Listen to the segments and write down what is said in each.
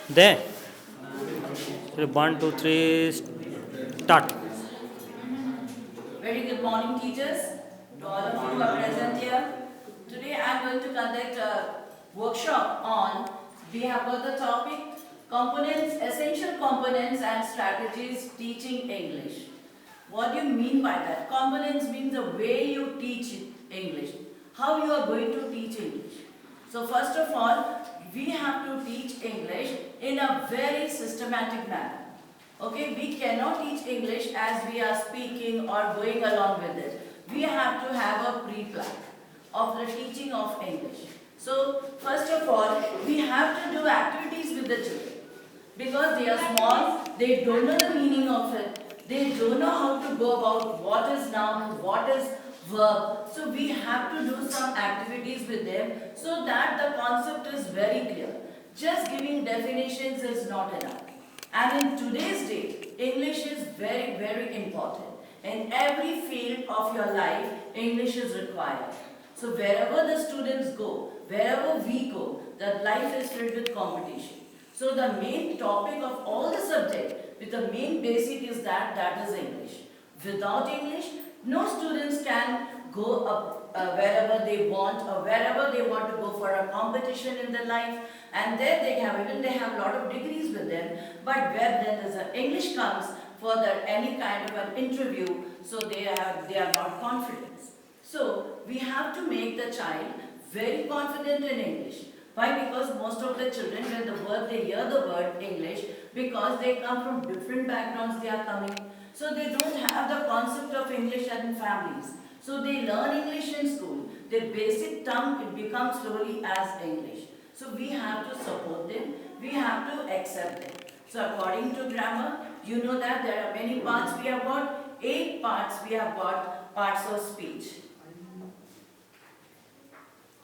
There. One, two, three, start. Very good morning, teachers. To all of you who are present here. Today I am going to conduct a workshop on, we have got the topic, components, essential components and strategies teaching English. What do you mean by that? Components means the way you teach English. How you are going to teach English. So first of all, we have to teach English in a very systematic manner. Okay, we cannot teach English as we are speaking or going along with it. We have to have a pre-plan of the teaching of English. So, first of all, we have to do activities with the children. Because they are small, they don't know the meaning of it. They don't know how to go about what is noun, what is verb. So, we have to do some activities with them so that the concept is very clear. Just giving definitions is not enough. And in today's day, English is very, very important. In every field of your life, English is required. So wherever the students go, wherever we go, that life is filled with competition. So the main topic of all the subject, with the main basic is that is English. Without English, no students can go up wherever they want or wherever they want to go for a competition in their life, and there they have a lot of degrees with them, but where then is English comes for that any kind of an interview, so they are not confident. So we have to make the child very confident in English. Why? Because most of the children, when they hear the word English, because they come from different backgrounds, they are coming. So they don't have the concept of English in families. So they learn English in school. Their basic tongue, it becomes slowly as English. So we have to support them. We have to accept them. So according to grammar, you know that there are many parts. We have got 8 parts. We have got parts of speech.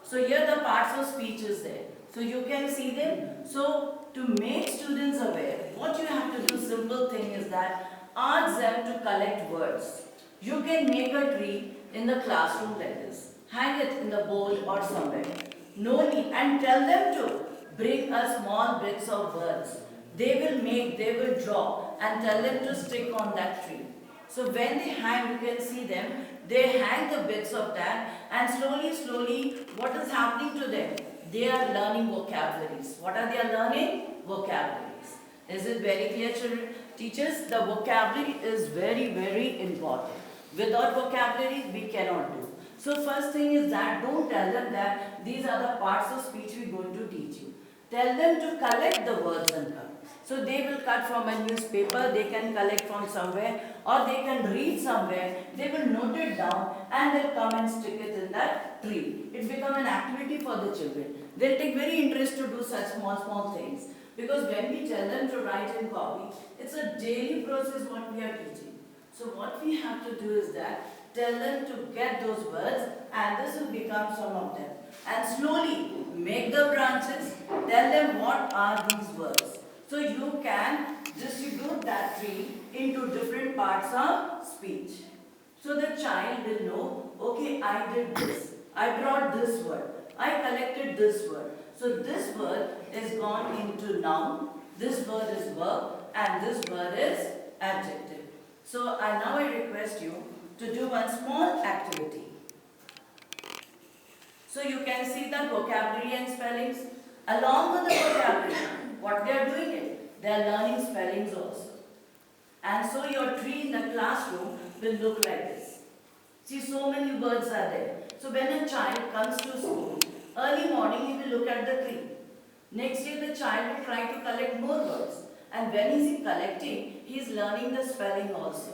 So here the parts of speech is there. So you can see them. So to make students aware, what you have to do, simple thing is that ask them to collect words. You can make a tree in the classroom like this. Hang it in the board or somewhere. No need. And tell them to bring a small bits of words. They will draw and tell them to stick on that tree. So when they hang, you can see them, they hang the bits of that, and slowly, what is happening to them? They are learning vocabularies. What are they learning? Vocabularies. Is it very clear, children? Teachers, the vocabulary is very, very important. Without vocabulary, we cannot do. So first thing is that don't tell them that these are the parts of speech we are going to teach you. Tell them to collect the words and come. So they will cut from a newspaper, they can collect from somewhere, or they can read somewhere, they will note it down and they'll come and stick it in that tree. It becomes an activity for the children. They'll take very interest to do such small things. Because when we tell them to write in copy, it's a daily process what we are teaching. So what we have to do is that tell them to get those words, and this will become some of them. And slowly make the branches, tell them what are these words. So you can distribute that tree into different parts of speech. So the child will know, okay, I did this. I brought this word. I collected this word. So this word is gone into noun, this word is verb, and this word is adjective. So now I request you to do one small activity. So you can see the vocabulary and spellings. Along with the vocabulary, what they are doing it? They are learning spellings also. And so your tree in the classroom will look like this. See, so many words are there. So when a child comes to school, early morning he will look at the tree. Next day the child will try to collect more words. And when is he collecting, he is learning the spelling also.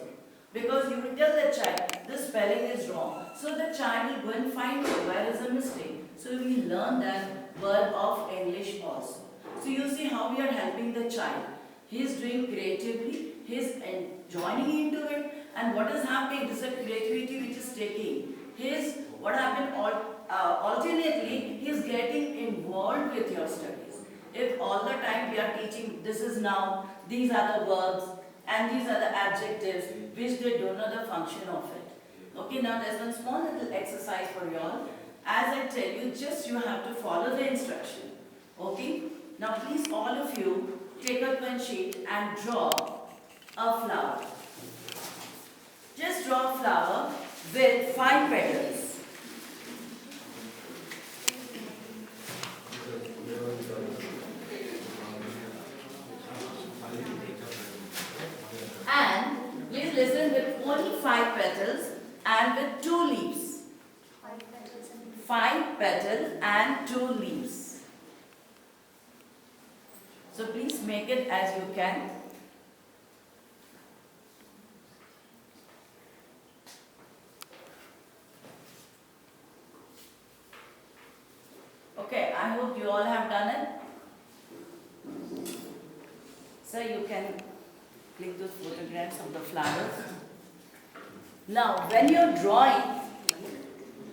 Because you will tell the child, this spelling is wrong. So the child will go and find out where is the mistake. So we learn that word of English also. So you see how we are helping the child. He is doing creatively, he is joining into it, and what is happening, this is a creativity which is taking. What happened alternately, he is getting involved with your studies. If all the time we are teaching, this is noun, these are the verbs, and these are the adjectives, which they don't know the function of it. Okay, now there's one small little exercise for you all. As I tell you, just you have to follow the instruction. Okay? Now please all of you take a pen sheet and draw a flower. Just draw a flower with 5 petals. And please listen, with only 5 petals and with 2 leaves. 5 petals and 2 leaves. So please make it as you can. Okay, I hope you all have done it. So you can click those photographs of the flowers. Now, when you're drawing,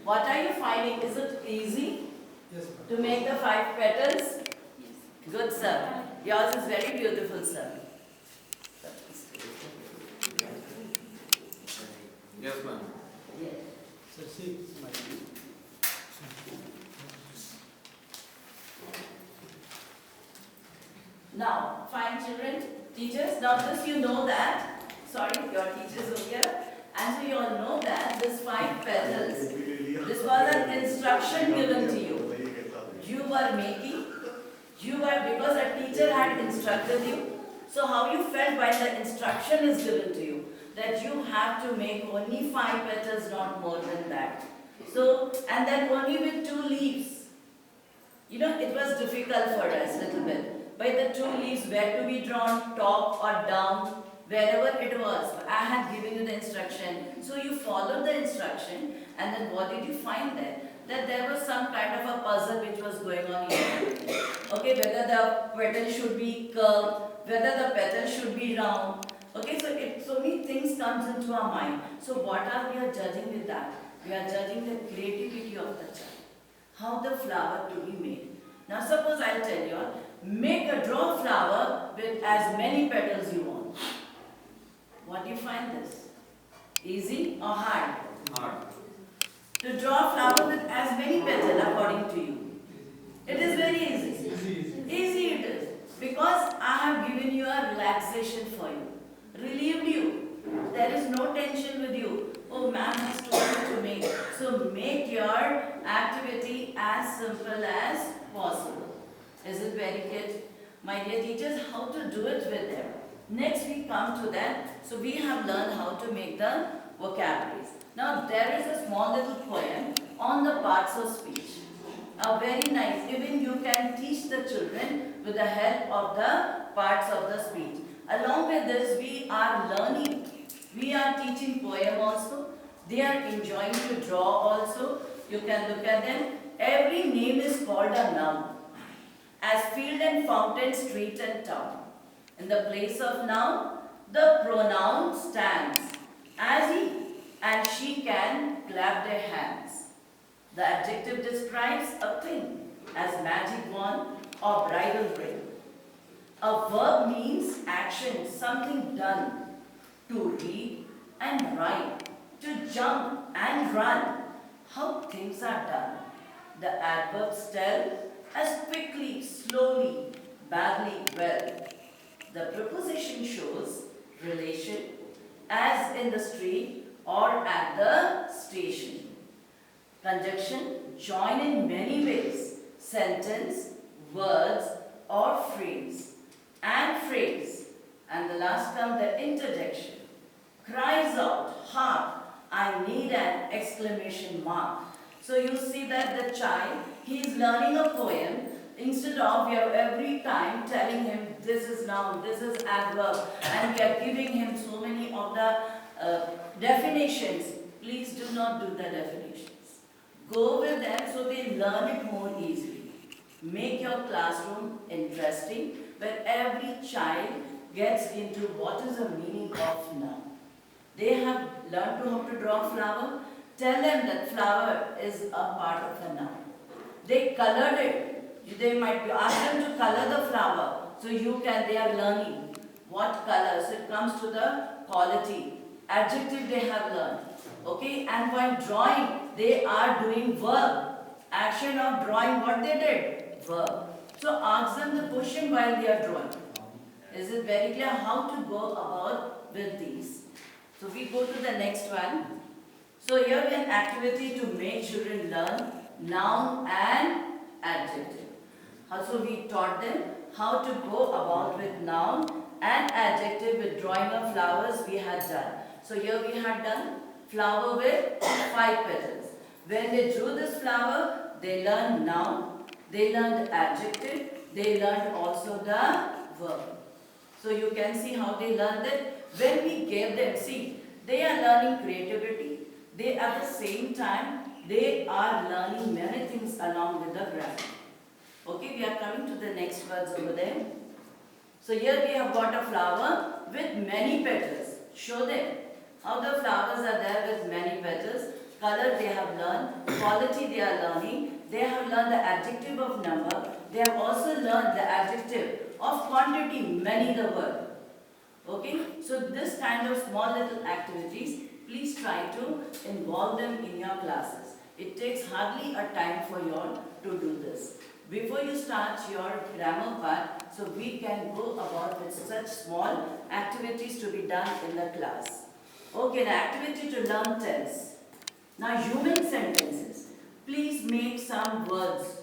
what are you finding? Is it easy to make the 5 petals? Yes. Good, sir. Yours is very beautiful, sir. Yes, ma'am. Yes. Sir, see. Now, fine children, teachers, now this you know that, sorry, your teachers over here, and so you all know that this 5 petals, this was an instruction given to you. You were making, because a teacher had instructed you, so how you felt while the instruction is given to you, that you have to make only 5 petals, not more than that. So, and then only with 2 leaves. You know, it was difficult for us a little bit. By the 2 leaves, where to be drawn, top or down, wherever it was. I had given you the instruction. So you followed the instruction, and then what did you find there? That there was some kind of a puzzle which was going on here. Okay, whether the petal should be curved, whether the petal should be round. Okay, so many things comes into our mind. So what are we are judging with that? We are judging the creativity of the child. How the flower to be made. Now suppose I'll tell you all, draw a flower with as many petals you want. What do you find this? Easy or hard? Hard. To draw a flower with as many petals according to you. It is very easy. Easy it is. Because I have given you a relaxation for you. Relieved you. There is no tension with you. Oh, ma'am has told you to make. So make your activity as simple as possible. Is it very good? My dear teachers, how to do it with them. Next we come to that. So we have learned how to make the vocabularies. Now there is a small little poem on the parts of speech. Very nice. Even you can teach the children with the help of the parts of the speech. Along with this, we are learning. We are teaching poem also. They are enjoying to draw also. You can look at them. Every name is called a noun. As field and fountain, street and town. In the place of noun, the pronoun stands. As he and she can clap their hands. The adjective describes a thing as magic wand or bridal ring. A verb means action, something done. To read and write, to jump and run. How things are done. The adverbs tell as quickly, slowly, badly, well. The preposition shows relation as in the street or at the station. Conjunction join in many ways, sentence, words or phrase and phrase. And the last comes the interjection. Cries out, hark, I need an exclamation mark. So you see that the child, he is learning a poem. Instead of we are every time telling him this is noun, this is adverb, and we are giving him so many of the definitions. Please do not do the definitions. Go with them so they learn it more easily. Make your classroom interesting where every child gets into what is the meaning of noun. They have learned how to draw flower. Tell them that flower is a part of a noun. They colored it. They might ask them to color the flower. So they are learning what color. So it comes to the quality. Adjective they have learned. Okay, and while drawing, they are doing verb. Action of drawing, what they did? Verb. So ask them the question while they are drawing. Is it very clear how to go about with these? So we go to the next one. So here an activity to make children learn noun and adjective. So we taught them how to go about with noun and adjective with drawing of flowers we had done. So here we had done flower with 5 petals. When they drew this flower, they learned noun, they learned adjective, they learned also the verb. So you can see how they learned it. When we gave them, see, they are learning creativity. They at the same time, they are learning many things along with the grammar. Okay, we are coming to the next words over there. So here we have got a flower with many petals. Show them how the flowers are there with many petals. Color they have learned, quality they are learning. They have learned the adjective of number. They have also learned the adjective of quantity, many the word. Okay, so this kind of small little activities, please try to involve them in your classes. It takes hardly a time for you all to do this. Before you start your grammar part, so we can go about with such small activities to be done in the class. Okay, the activity to learn tense. Now human sentences. Please make some words.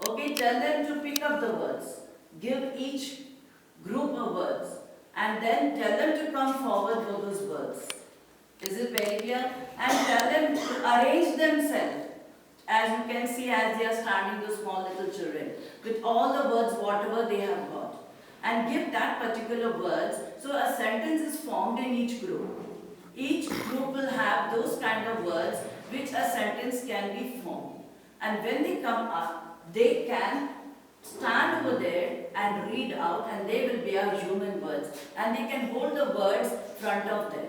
Okay, tell them to pick up the words. Give each group of words and then tell them to come forward with those words. Is it very clear? And tell them to arrange themselves. As you can see, as they are standing, the small little children, with all the words, whatever they have got. And give that particular words, so a sentence is formed in each group. Each group will have those kind of words which a sentence can be formed. And when they come up, they can stand over there and read out, and they will be our human words. And they can hold the words front of them.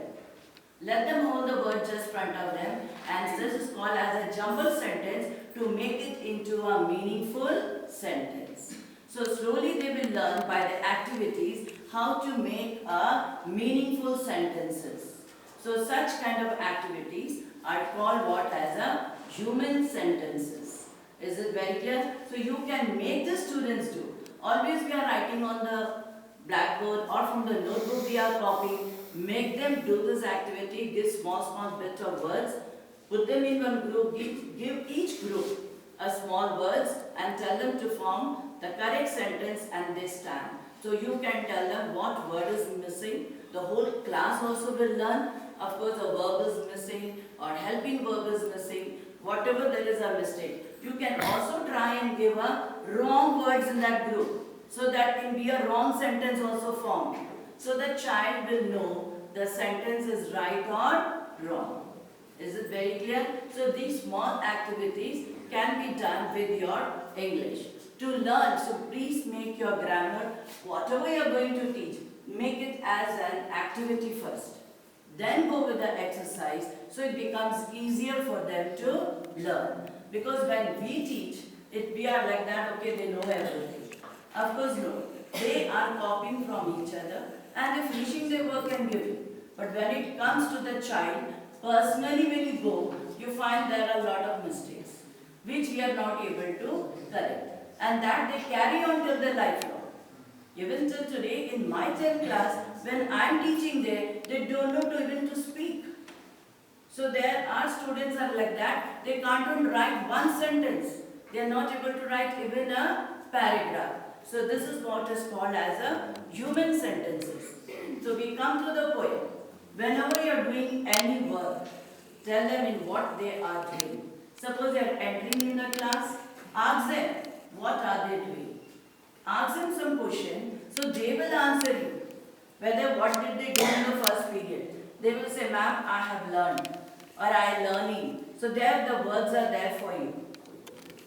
Let them hold the word just front of them, and this is called as a jumble sentence to make it into a meaningful sentence. So slowly they will learn by the activities how to make a meaningful sentences. So such kind of activities are called what as a human sentences. Is it very clear? So you can make the students do. Always we are writing on the blackboard or from the notebook we are copying. Make them do this activity, give small bits of words, put them in one group, give each group a small words and tell them to form the correct sentence and they stand. So you can tell them what word is missing. The whole class also will learn. Of course, a verb is missing or helping verb is missing. Whatever there is a mistake. You can also try and give a wrong words in that group. So that can be a wrong sentence also formed. So the child will know the sentence is right or wrong. Is it very clear? So these small activities can be done with your English. To learn, so please make your grammar, whatever you are going to teach, make it as an activity first. Then go with the exercise so it becomes easier for them to learn. Because when we teach, we are like that, okay, they know everything. Of course, no. They are copying from each other and they're finishing their work and giving. But when it comes to the child, personally when you go, you find there are a lot of mistakes which we are not able to correct. And that they carry on till their lifelong. Even till today, in my 10th class, when I am teaching there, they don't know to even to speak. So there are students are like that, they can't even write one sentence. They are not able to write even a paragraph. So this is what is called as a human sentences. So we come to the poem. Whenever you are doing any work, tell them in what they are doing. Suppose they are entering in the class, ask them what are they doing. Ask them some question, so they will answer you. Whether what did they do in the first period. They will say, ma'am, I have learned or I am learning. So there the words are there for you.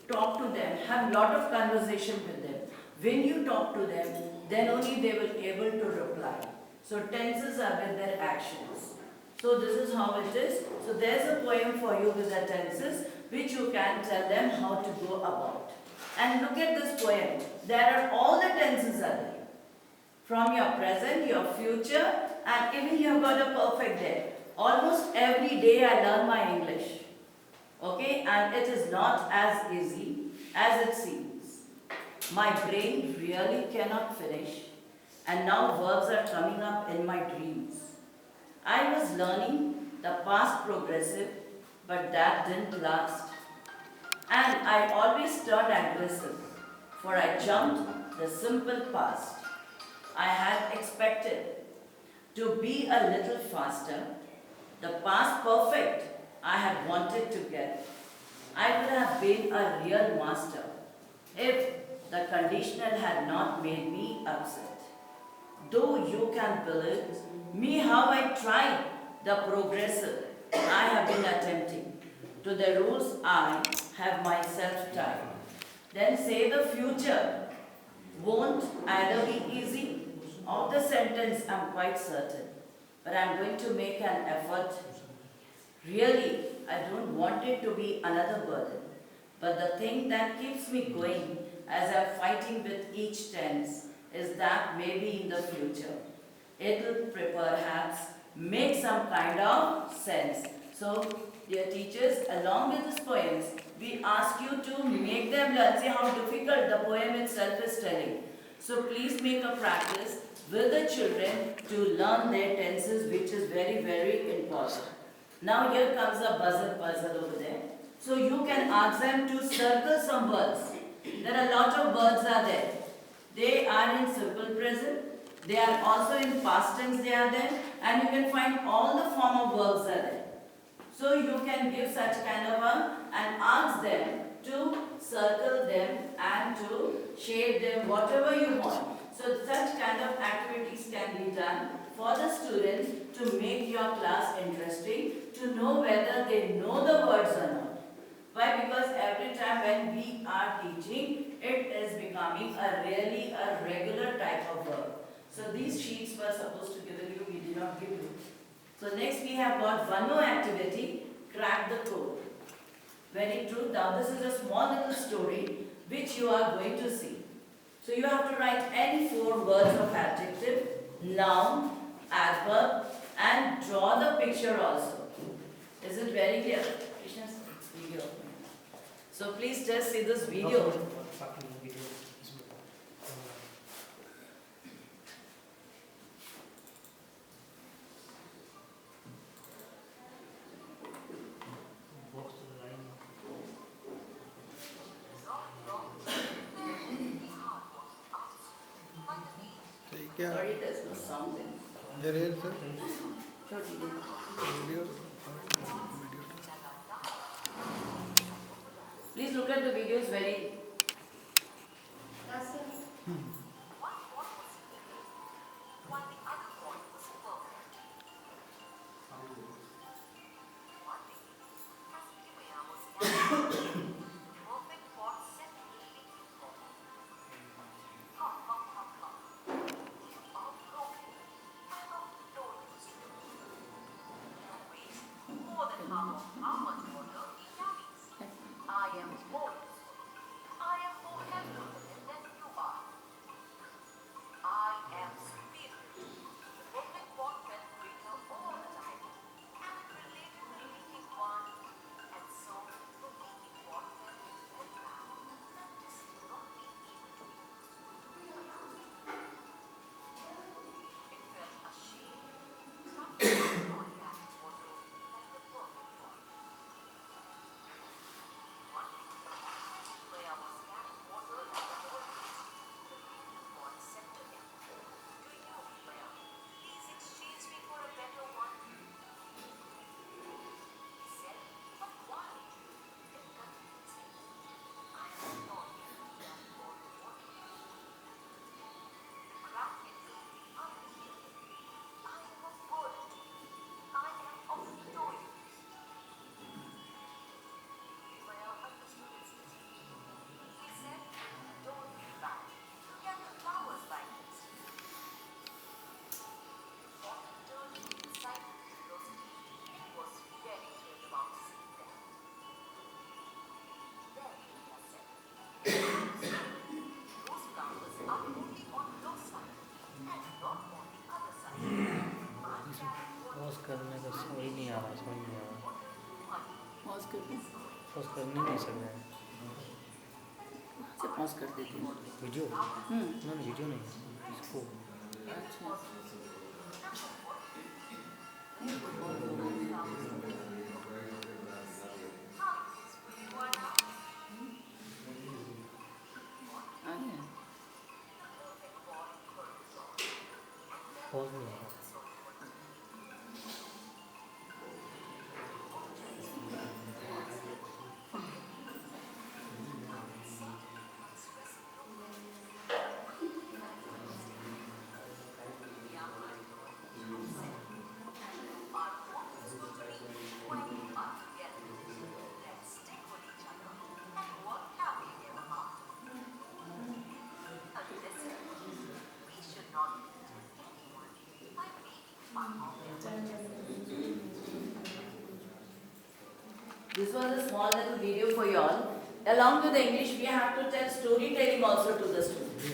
Talk to them, have lot of conversation with them. When you talk to them, then only they will be able to reply. So tenses are with their actions. So this is how it is. So there's a poem for you with the tenses which you can tell them how to go about. And look at this poem. There are all the tenses are there. From your present, your future, and even you have got a perfect there. Almost every day I learn my English. Okay, and it is not as easy as it seems. My brain really cannot finish, and now verbs are coming up in my dreams. I was learning the past progressive, but that didn't last. And I always turned aggressive, for I jumped the simple past. I had expected to be a little faster, the past perfect I had wanted to get. I would have been a real master if the conditional had not made me upset. Though you can believe me how I tried the progressive I have been attempting to the rules I have myself tied. Then say the future won't either be easy. Of the sentence I'm quite certain, but I'm going to make an effort. Really, I don't want it to be another burden. But the thing that keeps me going as I'm fighting with each tense is that maybe in the future it'll perhaps make some kind of sense. So, dear teachers, along with these poems, we ask you to make them learn. See how difficult the poem itself is telling. So please make a practice with the children to learn their tenses, which is very, very important. Now here comes a buzzer puzzle over there. So you can ask them to circle some words. There are a lot of words are there. They are in simple present. They are also in past tense they are there. And you can find all the form of verbs are there. So you can give such kind of a and ask them to circle them and to shade them whatever you want. So such kind of activities can be done for the students to make your class interesting, to know whether they know the words or not. Why? Because every time when we are teaching, it is becoming a really a regular type of work. So these sheets were supposed to give you, we did not give you. So next we have got one more activity, crack the code. Very true. Now this is a small little story which you are going to see. So you have to write any 4 words of adjective, noun, adverb and draw the picture also. Is it very clear? Krishna's video. So please just see this video. Sorry, there's no sound in. There is, sir. Video. Video. Please look at the videos very. करने का वही नहीं आ रहा, समझ नहीं आ रहा। Pause करके pause कर नहीं सकते। पॉज कर देती हूँ। वीडियो ना वीडियो नहीं इसको अच्छा आ गया पॉज नहीं होगा This was a small little video for you all. Along with the English, we have to tell storytelling also to the students.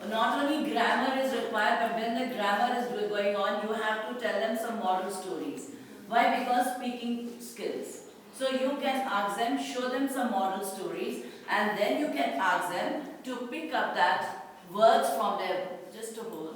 Not only grammar is required, but when the grammar is going on, you have to tell them some model stories. Why? Because speaking skills. So you can ask them, show them some model stories, and then you can ask them to pick up that words from their, just a hold.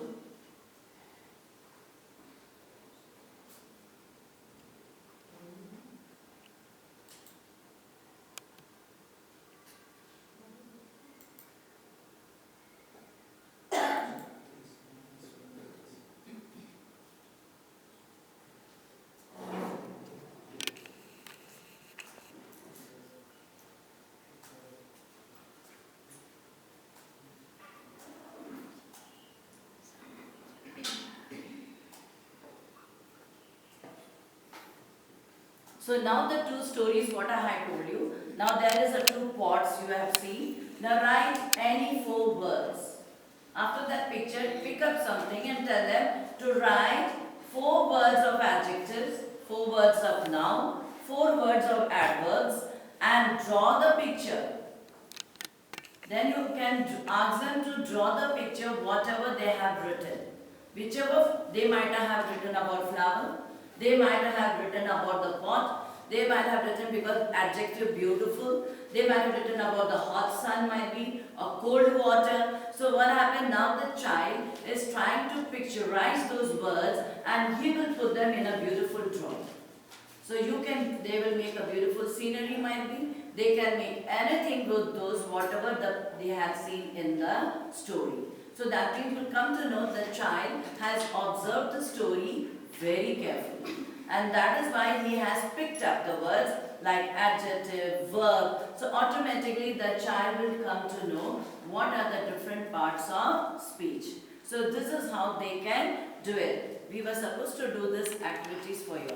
So now the two stories what I had told you. Now there is a two pots you have seen. Now write any 4 words. After that picture, pick up something and tell them to write 4 words of adjectives, 4 words of noun, 4 words of adverbs, and draw the picture. Then you can ask them to draw the picture whatever they have written. Whichever they might have written about flower, they might have written about the pot, they might have written because adjective beautiful, they might have written about the hot sun might be, or cold water. So what happened now, the child is trying to picturize those words and he will put them in a beautiful drawing. So they will make a beautiful scenery might be, they can make anything with those whatever they have seen in the story. So that means you will come to know the child has observed the story very carefully. And that is why he has picked up the words like adjective, verb. So automatically the child will come to know what are the different parts of speech. So this is how they can do it. We were supposed to do this activities for you.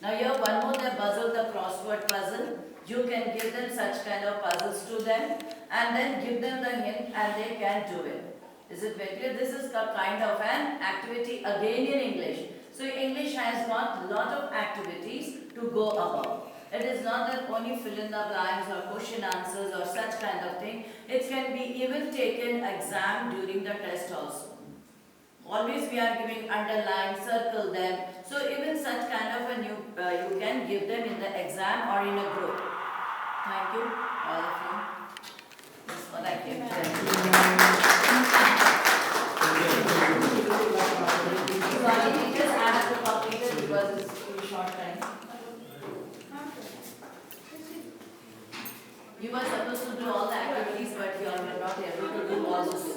Now here one more, the puzzle, the crossword puzzle. You can give them such kind of puzzles to them and then give them the hint and they can do it. Is it very clear? This is a kind of an activity again in English. So English has got a lot of activities to go about. It is not that only fill in the blanks or question answers or such kind of thing. It can be even taken exam during the test also. Always we are giving underline, circle them. So even such kind of a new, you can give them in the exam or in a group. Thank you, all of you. That's what I came to tell you. Sorry, teachers, I have to complete it because it's too short time. You were supposed to do all the activities, but you are not able to do all this.